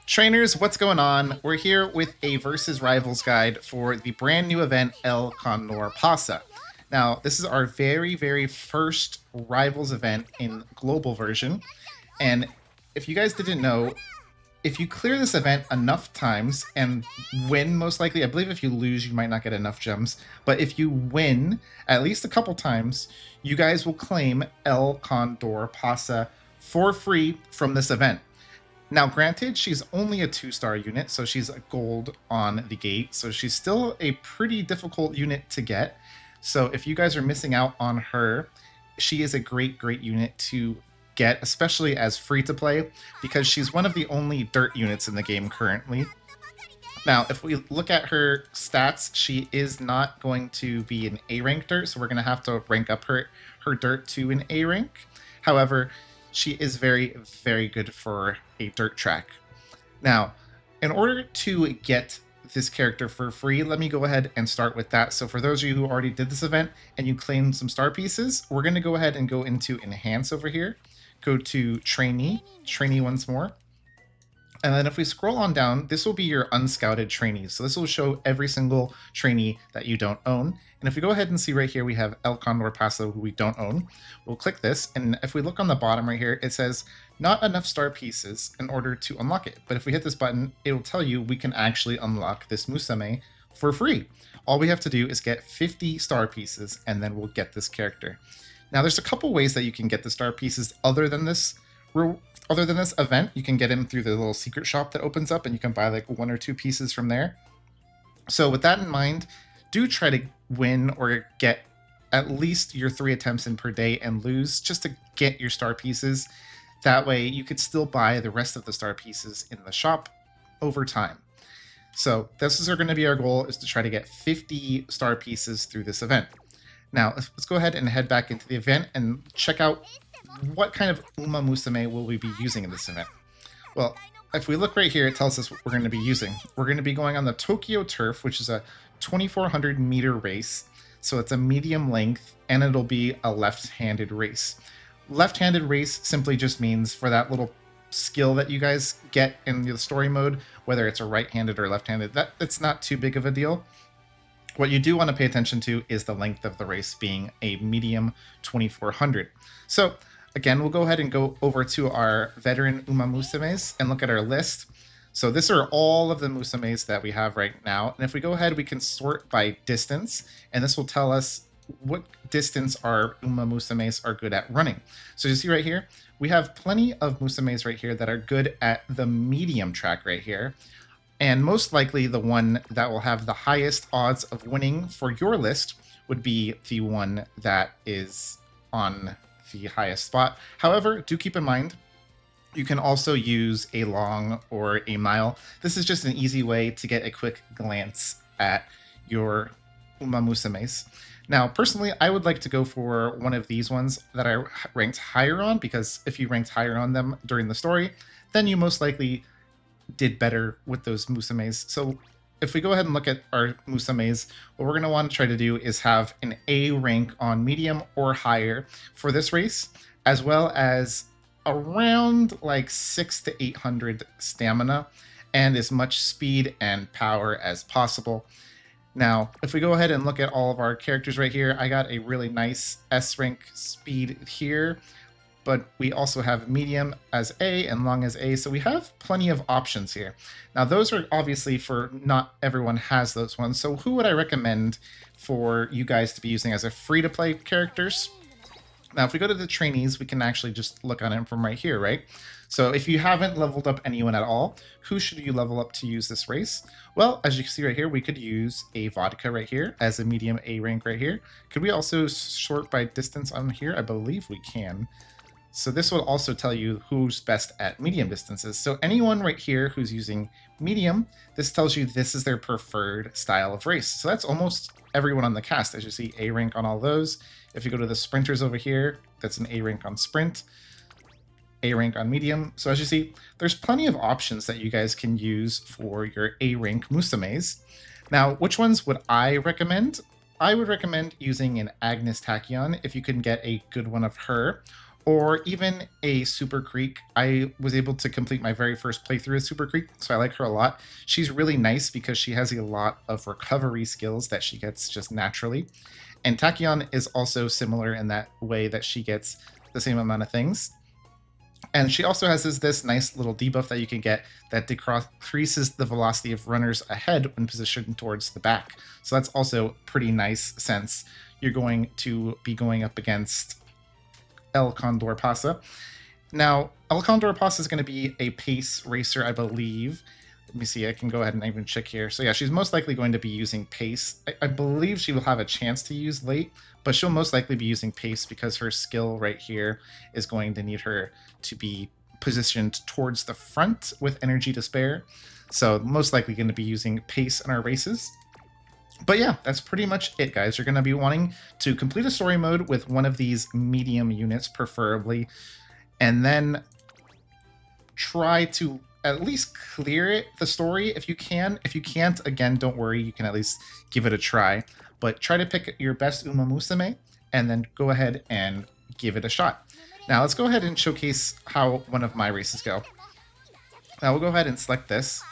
Trainers, what's going on? We're here with a versus rivals guide for the brand new event El Condor Pasa. Now, this is our very first rivals event in global version. And if you guys didn't know, if you clear this event enough times and win, most likely, I believe if you lose, you might not get enough gems. But if you win at least a couple times, you guys will claim El Condor Pasa for free from this event. Now, granted, she's only a 2-star unit, so she's a gold on the gate, so she's still a pretty difficult unit to get. So if you guys are missing out on her, she is a great unit to get, especially as free-to-play, because she's one of the only dirt units in the game currently. Now, if we look at her stats, she is not going to be an A-rank dirt, so we're going to have to rank up her dirt to an A-rank. However, she is very good for a dirt track. Now, in order to get this character for free, let me go ahead and start with that. So for those of you who already did this event and you claimed some star pieces, we're going to go ahead and go into Enhance over here. Go to Trainee once more. And then if we scroll on down, this will be your unscouted trainees. So this will show every single trainee that you don't own. And if we go ahead and see right here, we have El Condor Pasa, who we don't own. We'll click this, and if we look on the bottom right here, it says not enough star pieces in order to unlock it. But if we hit this button, it will tell you we can actually unlock this Musume for free. All we have to do is get 50 star pieces, and then we'll get this character. Now, there's a couple ways that you can get the star pieces other than this event. You can get them through the little secret shop that opens up, and you can buy like 1 or 2 pieces from there. So with that in mind, do try to win or get at least your 3 attempts in per day and lose just to get your star pieces. That way you could still buy the rest of the star pieces in the shop over time. So this is going to be our goal, is to try to get 50 star pieces through this event. Now let's go ahead and head back into the event and check out what kind of umamusume will we be using in this event. Well, if we look right here, it tells us what we're going to be using. We're going to be going on the Tokyo Turf, which is a 2,400 meter race. So it's a medium length, and it'll be a left-handed race. Left-handed race simply just means for that little skill that you guys get in the story mode, whether it's a right-handed or left-handed, that's not too big of a deal. What you do want to pay attention to is the length of the race being a medium 2,400. So again, we'll go ahead and go over to our veteran umamusumes and look at our list. So these are all of the musumes that we have right now. And if we go ahead, we can sort by distance, and this will tell us what distance our umamusumes are good at running. So you see right here, we have plenty of musumes right here that are good at the medium track right here. And most likely the one that will have the highest odds of winning for your list would be the one that is on the highest spot. However, do keep in mind, you can also use a long or a mile. This is just an easy way to get a quick glance at your umamusumes. Now, personally, I would like to go for one of these ones that I ranked higher on, because if you ranked higher on them during the story, then you most likely did better with those musumes. So if we go ahead and look at our musumes, what we're going to want to try to do is have an A rank on medium or higher for this race, as well as around like 600 to 800 stamina and as much speed and power as possible. Now, if we go ahead and look at all of our characters right here, I got a really nice S rank speed here, but we also have medium as A and long as A, so we have plenty of options here. Now, those are obviously for not everyone has those ones, so who would I recommend for you guys to be using as a free-to-play characters? Now, if we go to the trainees, we can actually just look on it from right here, right? So if you haven't leveled up anyone at all, who should you level up to use this race? Well, as you can see right here, we could use a vodka right here as a medium A rank right here. Could we also sort by distance on here? I believe we can. So this will also tell you who's best at medium distances. So anyone right here who's using medium, this tells you this is their preferred style of race. So that's almost everyone on the cast. As you see, A rank on all those. If you go to the sprinters over here, that's an A rank on sprint, A rank on medium. So as you see, there's plenty of options that you guys can use for your A rank musumes. Now, which ones would I recommend? I would recommend using an Agnes Tachyon if you can get a good one of her, or even a Super Creek. I was able to complete my very first playthrough with Super Creek, so I like her a lot. She's really nice because she has a lot of recovery skills that she gets just naturally. And Tachyon is also similar in that way that she gets the same amount of things. And she also has this nice little debuff that you can get that decreases the velocity of runners ahead when positioned towards the back. So that's also pretty nice since you're going to be going up against El Condor Pasa. Now, El Condor Pasa is going to be a pace racer, I believe. Let me see, I can go ahead and even check here. So yeah, she's most likely going to be using pace. I believe she will have a chance to use late, but she'll most likely be using pace because her skill right here is going to need her to be positioned towards the front with energy to spare. So most likely going to be using pace in our races. But yeah, that's pretty much it, guys. You're going to be wanting to complete a story mode with one of these medium units, preferably, and then try to at least clear it, the story, if you can. If you can't, again, don't worry, you can at least give it a try. But try to pick your best umamusume, and then go ahead and give it a shot. Now, let's go ahead and showcase how one of my races go. Now, we'll go ahead and select this,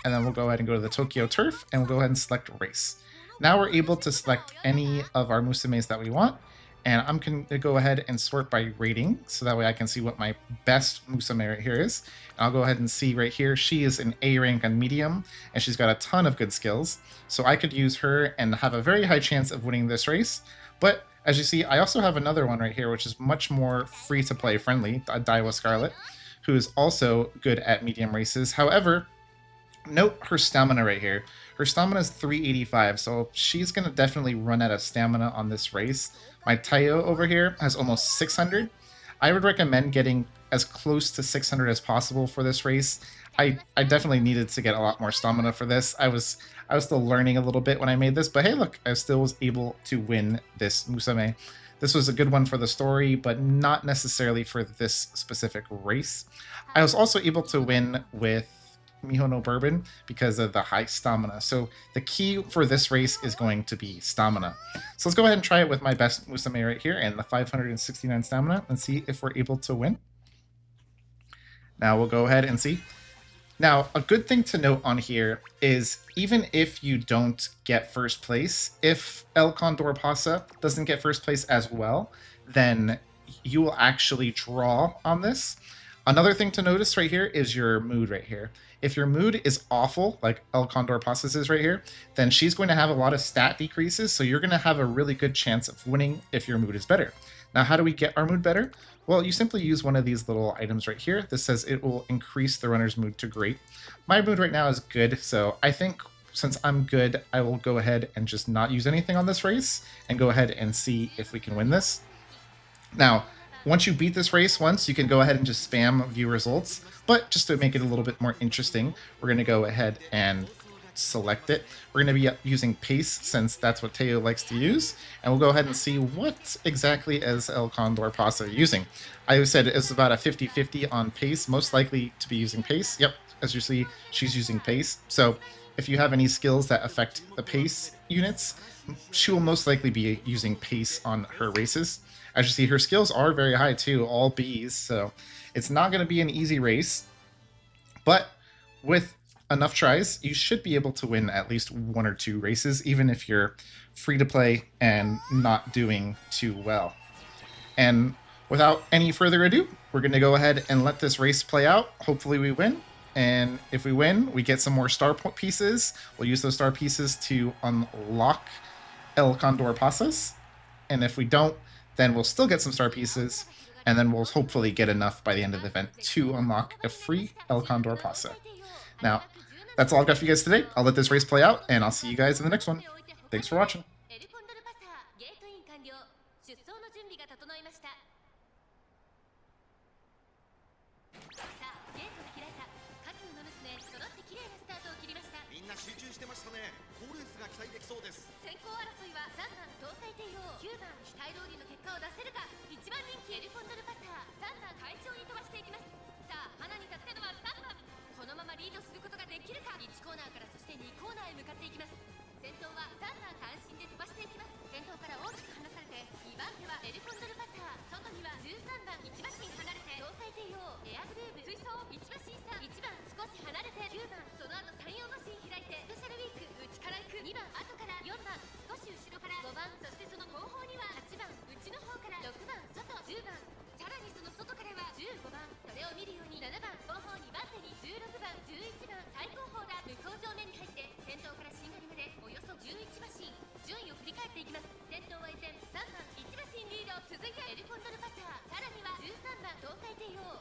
and then we'll go ahead and go to the Tokyo Turf, and we'll go ahead and select Race. Now we're able to select any of our musumes that we want, and I'm going to go ahead and sort by rating, so that way I can see what my best musume right here is. And I'll go ahead and see right here, she is an A rank on medium, and she's got a ton of good skills, so I could use her and have a very high chance of winning this race. But as you see, I also have another one right here, which is much more free-to-play friendly, Daiwa Scarlet, who is also good at medium races. However, note her stamina right here. Her stamina is 385, so she's going to definitely run out of stamina on this race. My Tayo over here has almost 600. I would recommend getting as close to 600 as possible for this race. I definitely needed to get a lot more stamina for this. I was still learning a little bit when I made this, but hey, look, I still was able to win this musume. This was a good one for the story, but not necessarily for this specific race. I was also able to win with Mihono Bourbon because of the high stamina. So the key for this race is going to be stamina. So let's go ahead and try it with my best musume right here and the 569 stamina and see if we're able to win. Now we'll go ahead and see. Now, a good thing to note on here is even if you don't get first place, if El Condor Pasa doesn't get first place as well, then you will actually draw on this. Another thing to notice right here is your mood right here. If your mood is awful, like El Condor Pasa's is right here, then she's going to have a lot of stat decreases, so you're going to have a really good chance of winning if your mood is better. Now, how do we get our mood better? Well, you simply use one of these little items right here. This says it will increase the runner's mood to great. My mood right now is good, so I think since I'm good, I will go ahead and just not use anything on this race and go ahead and see if we can win this. Now, once you beat this race once, you can go ahead and just spam view results, but just to make it a little bit more interesting, we're going to go ahead and select it. We're going to be using pace since that's what Teo likes to use, and we'll go ahead and see what exactly is El Condor Pasa using. I said it's about a 50-50 on pace, most likely to be using pace. Yep, as you see, she's using pace. So if you have any skills that affect the pace units, she will most likely be using pace on her races. As you see, her skills are very high too, all Bs, so it's not going to be an easy race, but with enough tries, you should be able to win at least one or two races, even if you're free to play and not doing too well. And without any further ado, we're going to go ahead and let this race play out. Hopefully we win, and if we win, we get some more star pieces. We'll use those star pieces to unlock El Condor Pasas, and if we don't, then we'll still get some star pieces, and then we'll hopefully get enough by the end of the event to unlock a free El Condor Pasa. Now, that's all I've got for you guys today. I'll let this race play out, and I'll see you guys in the next one. Thanks for watching. 11馬身順位を振り返っていきます。先頭は依然3番1馬身リード、続いてエルコンドルパサー、さらには13番東海帝王、